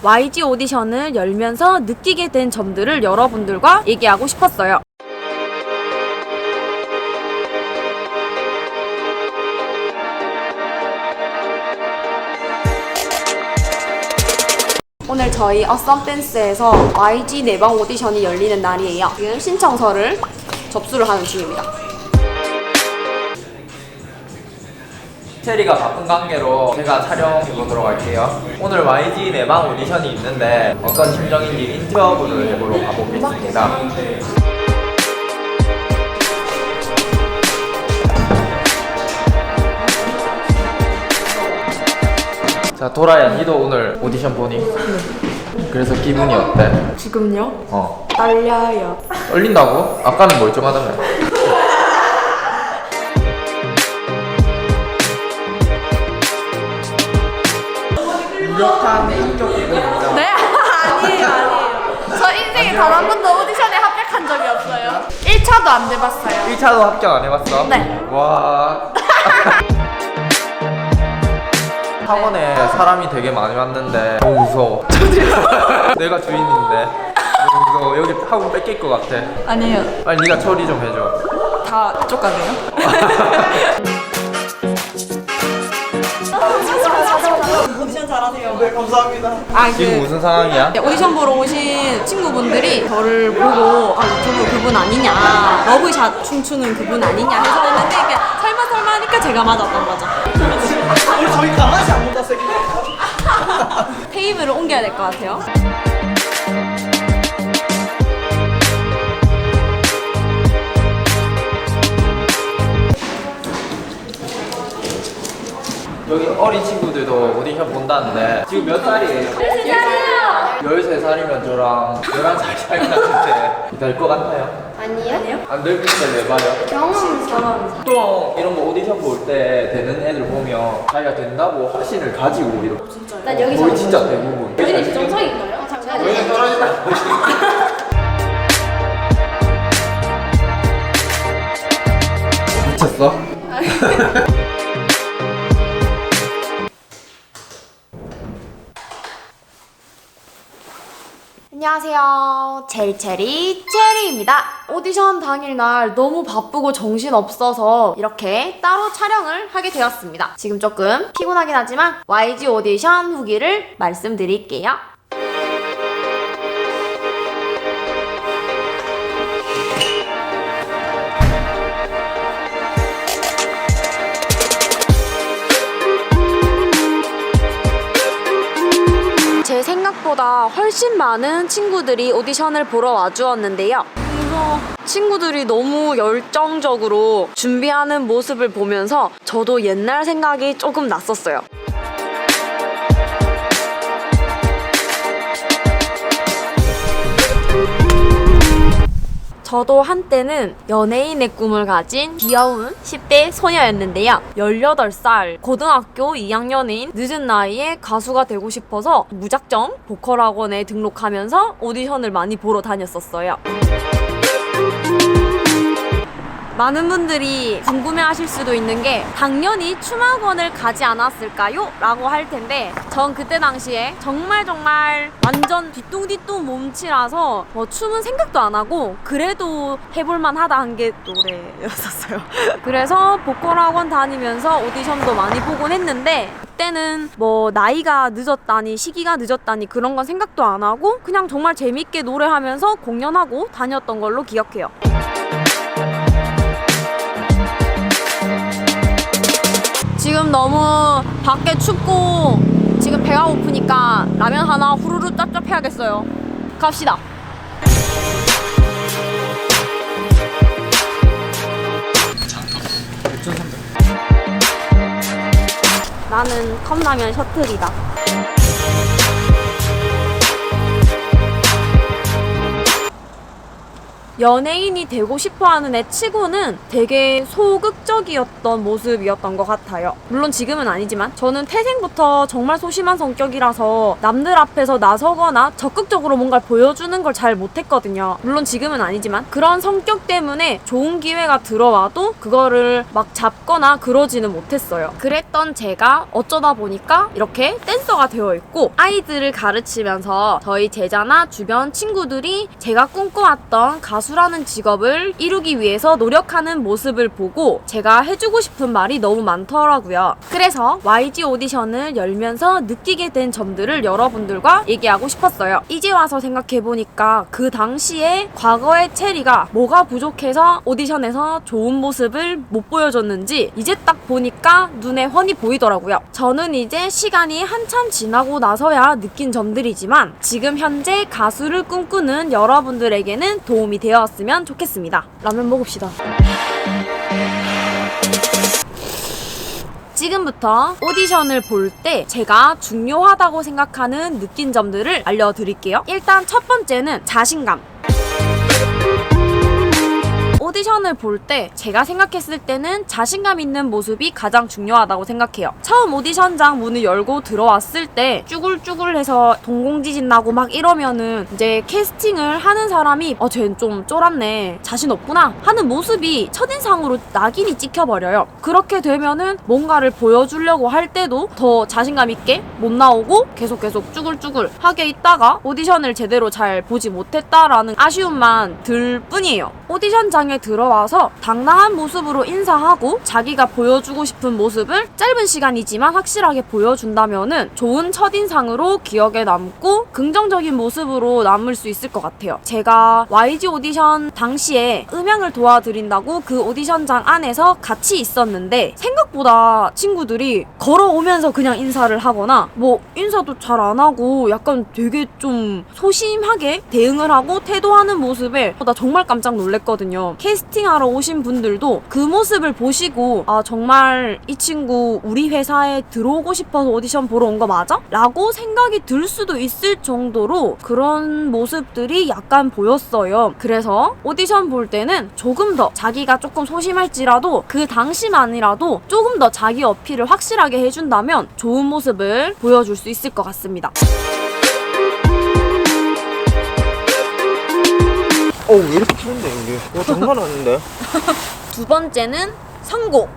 YG 오디션을 열면서 느끼게 된 점들을 여러분들과 얘기하고 싶었어요. 오늘 저희 어썸댄스에서 YG 내방 오디션이 열리는 날이에요. 지금 신청서를 접수를 하는 중입니다. 체리가 바쁜 관계로 제가 촬영해보도록 할게요. 오늘 YG 내방 오디션이 있는데 어떤 심정인지 인터뷰를 해보러 가보겠습니다. 자, 도라야, 니도 오늘 오디션 보니? 그래서 기분이 어때? 지금요? 떨려요. 떨린다고? 아까는 멀쩡하다며. 유력한 A쪽 기분입니다. 네? 아니에요. 저 인생에 단 한 번도 오디션에 합격한 적이 없어요. 1차도 안 돼봤어요. 1차도 합격 안 해봤어? 네. 와. 학원에 사람이 되게 많이 왔는데 너무 무서워. 내가 주인인데 너무 무서워. 여기 학원 뺏길 것 같아. 아니에요. 빨리 네가 처리 좀 해줘. 다 쫓가네요. 오디션 잘하세요. 네, 감사합니다. 지금 무슨 상황이야? 오디션 보러 오신 친구분들이 저를 보고 유튜브 그분 아니냐, 러브샷 춤추는 그분 아니냐 해서 했는데 이게 설마 하니까 제가 맞았던 거죠. 우리 저희 강아지 안 먹었어요. 테이블을 옮겨야 될 것 같아요. 여기 어린 친구들도 오디션 본다는데 지금 몇 살이에요? 13살이요. 13살이면 저랑 11살 차이 나는데 될 것 같나요? 아니요? 안 될 텐데 왜 봐요? 경험처럼. 보통 이런 거 오디션 볼 때 되는 애들 보면 자기가 된다고 확신을 가지고 이렇게 난 여기서 거의 진짜 대부분 여기는 정상인가요? 잠깐만요. 여기 떨어진다. 미쳤어? 안녕하세요. 젤체리 체리입니다. 오디션 당일날 너무 바쁘고 정신없어서 이렇게 따로 촬영을 하게 되었습니다. 지금 조금 피곤하긴 하지만 YG 오디션 후기를 말씀드릴게요. 제 생각보다 훨씬 많은 친구들이 오디션을 보러 와주었는데요. 그래서 친구들이 너무 열정적으로 준비하는 모습을 보면서 저도 옛날 생각이 조금 났었어요. 저도 한때는 연예인의 꿈을 가진 귀여운 10대 소녀였는데요. 18살 고등학교 2학년인 늦은 나이에 가수가 되고 싶어서 무작정 보컬 학원에 등록하면서 오디션을 많이 보러 다녔었어요. 많은 분들이 궁금해하실 수도 있는 게 당연히 춤학원을 가지 않았을까요? 라고 할 텐데 전 그때 당시에 정말 완전 뒤뚱뒤뚱 몸치라서 춤은 생각도 안 하고 그래도 해볼만 하다 한 게 노래였었어요. 그래서 보컬학원 다니면서 오디션도 많이 보곤 했는데 그때는 뭐 나이가 늦었다니 시기가 늦었다니 그런 건 생각도 안 하고 그냥 정말 재밌게 노래하면서 공연하고 다녔던 걸로 기억해요. 지금 너무 밖에 춥고 지금 배가 고프니까 라면 하나 후루루 짭짭 해야겠어요. 갑시다. 나는 컵라면 셔틀이다. 연예인이 되고 싶어하는 애 치고는 되게 소극적이었던 모습이었던 것 같아요. 물론 지금은 아니지만 저는 태생부터 정말 소심한 성격이라서 남들 앞에서 나서거나 적극적으로 뭔가를 보여주는 걸 잘 못했거든요. 물론 지금은 아니지만 그런 성격 때문에 좋은 기회가 들어와도 그거를 막 잡거나 그러지는 못했어요. 그랬던 제가 어쩌다 보니까 이렇게 댄서가 되어 있고 아이들을 가르치면서 저희 제자나 주변 친구들이 제가 꿈꿔왔던 가수라는 직업을 이루기 위해서 노력하는 모습을 보고 제가 해주고 싶은 말이 너무 많더라고요. 그래서 YG 오디션을 열면서 느끼게 된 점들을 여러분들과 얘기하고 싶었어요. 이제 와서 생각해보니까 그 당시에 과거의 체리가 뭐가 부족해서 오디션에서 좋은 모습을 못 보여줬는지 이제 딱 보니까 눈에 훤히 보이더라고요. 저는 이제 시간이 한참 지나고 나서야 느낀 점들이지만 지금 현재 가수를 꿈꾸는 여러분들에게는 도움이 되었으면 좋겠습니다. 라면 먹읍시다. 지금부터 오디션을 볼 때 제가 중요하다고 생각하는 느낀 점들을 알려드릴게요. 일단 첫 번째는 자신감. 오디션을 볼 때 제가 생각했을 때는 자신감 있는 모습이 가장 중요하다고 생각해요. 처음 오디션장 문을 열고 들어왔을 때 쭈글쭈글해서 동공지진 나고 막 이러면은 이제 캐스팅을 하는 사람이 쟤는 좀 쫄았네, 자신 없구나 하는 모습이 첫인상으로 낙인이 찍혀버려요. 그렇게 되면은 뭔가를 보여주려고 할 때도 더 자신감 있게 못 나오고 계속 쭈글쭈글 하게 있다가 오디션을 제대로 잘 보지 못했다라는 아쉬움만 들 뿐이에요. 오디션장에 들어와서 당당한 모습으로 인사하고 자기가 보여주고 싶은 모습을 짧은 시간이지만 확실하게 보여준다면은 좋은 첫인상으로 기억에 남고 긍정적인 모습으로 남을 수 있을 것 같아요. 제가 YG 오디션 당시에 음향을 도와드린다고 그 오디션장 안에서 같이 있었는데 생각보다 친구들이 걸어오면서 그냥 인사를 하거나 뭐 인사도 잘 안 하고 약간 되게 좀 소심하게 대응을 하고 태도하는 모습에 나 정말 깜짝 놀랐거든요. 캐스팅하러 오신 분들도 그 모습을 보시고 정말 이 친구 우리 회사에 들어오고 싶어서 오디션 보러 온 거 맞아? 라고 생각이 들 수도 있을 정도로 그런 모습들이 약간 보였어요. 그래서 오디션 볼 때는 조금 더 자기가 조금 소심할지라도 그 당시만이라도 조금 더 자기 어필을 확실하게 해준다면 좋은 모습을 보여줄 수 있을 것 같습니다. 왜 이렇게 키는데 이게? 장난 아닌데? 두 번째는 선곡.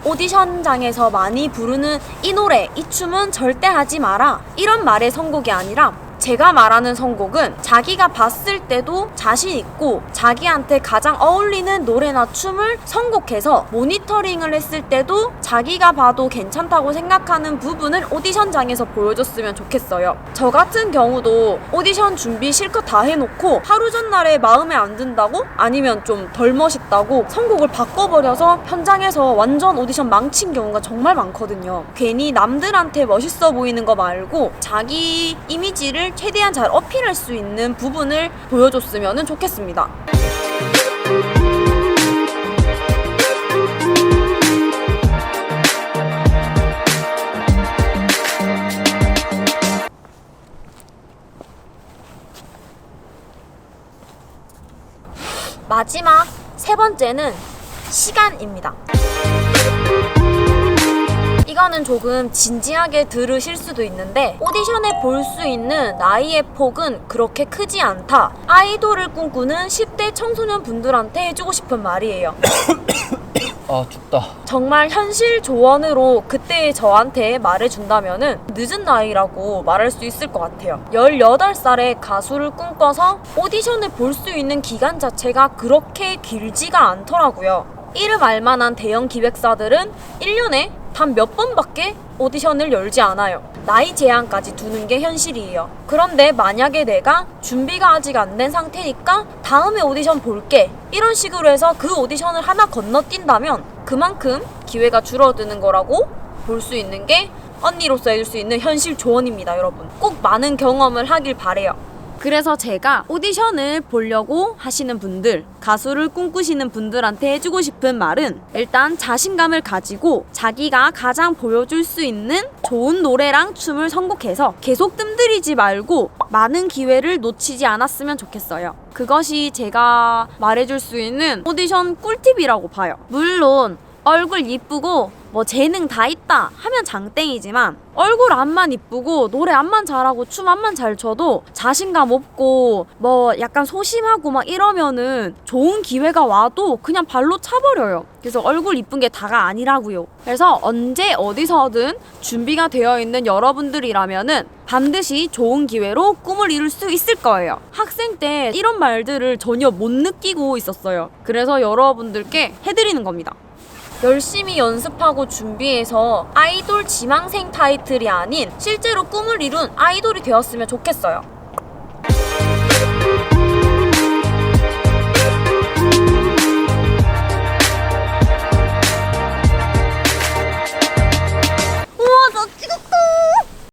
오디션장에서 많이 부르는 이 노래, 이 춤은 절대 하지 마라 이런 말의 선곡이 아니라 제가 말하는 선곡은 자기가 봤을 때도 자신 있고 자기한테 가장 어울리는 노래나 춤을 선곡해서 모니터링을 했을 때도 자기가 봐도 괜찮다고 생각하는 부분을 오디션장에서 보여줬으면 좋겠어요. 저 같은 경우도 오디션 준비 실컷 다 해놓고 하루 전날에 마음에 안 든다고? 아니면 좀 덜 멋있다고 선곡을 바꿔버려서 현장에서 완전 오디션 망친 경우가 정말 많거든요. 괜히 남들한테 멋있어 보이는 거 말고 자기 이미지를 최대한 잘 어필할 수 있는 부분을 보여줬으면 좋겠습니다. 마지막 세 번째는 시간입니다. 이거는 조금 진지하게 들으실 수도 있는데 오디션에 볼 수 있는 나이의 폭은 그렇게 크지 않다. 아이돌을 꿈꾸는 10대 청소년 분들한테 해주고 싶은 말이에요. 춥다. 정말 현실 조언으로 그때의 저한테 말해준다면은 늦은 나이라고 말할 수 있을 것 같아요. 18살에 가수를 꿈꿔서 오디션을 볼 수 있는 기간 자체가 그렇게 길지가 않더라고요. 이름 알만한 대형 기획사들은 1년에 단 몇 번밖에 오디션을 열지 않아요. 나이 제한까지 두는 게 현실이에요. 그런데 만약에 내가 준비가 아직 안 된 상태니까 다음에 오디션 볼게 이런 식으로 해서 그 오디션을 하나 건너뛴다면 그만큼 기회가 줄어드는 거라고 볼 수 있는 게 언니로서 해줄 수 있는 현실 조언입니다. 여러분 꼭 많은 경험을 하길 바래요. 그래서 제가 오디션을 보려고 하시는 분들, 가수를 꿈꾸시는 분들한테 해주고 싶은 말은 일단 자신감을 가지고 자기가 가장 보여줄 수 있는 좋은 노래랑 춤을 선곡해서 계속 뜸들이지 말고 많은 기회를 놓치지 않았으면 좋겠어요. 그것이 제가 말해줄 수 있는 오디션 꿀팁이라고 봐요. 물론 얼굴 이쁘고 뭐 재능 다 있다 하면 장땡이지만 얼굴 앞만 이쁘고 노래 앞만 잘하고 춤 앞만 잘 춰도 자신감 없고 뭐 약간 소심하고 막 이러면은 좋은 기회가 와도 그냥 발로 차버려요. 그래서 얼굴 이쁜 게 다가 아니라고요. 그래서 언제 어디서든 준비가 되어 있는 여러분들이라면은 반드시 좋은 기회로 꿈을 이룰 수 있을 거예요. 학생 때 이런 말들을 전혀 못 느끼고 있었어요. 그래서 여러분들께 해드리는 겁니다. 열심히 연습하고 준비해서 아이돌 지망생 타이틀이 아닌 실제로 꿈을 이룬 아이돌이 되었으면 좋겠어요.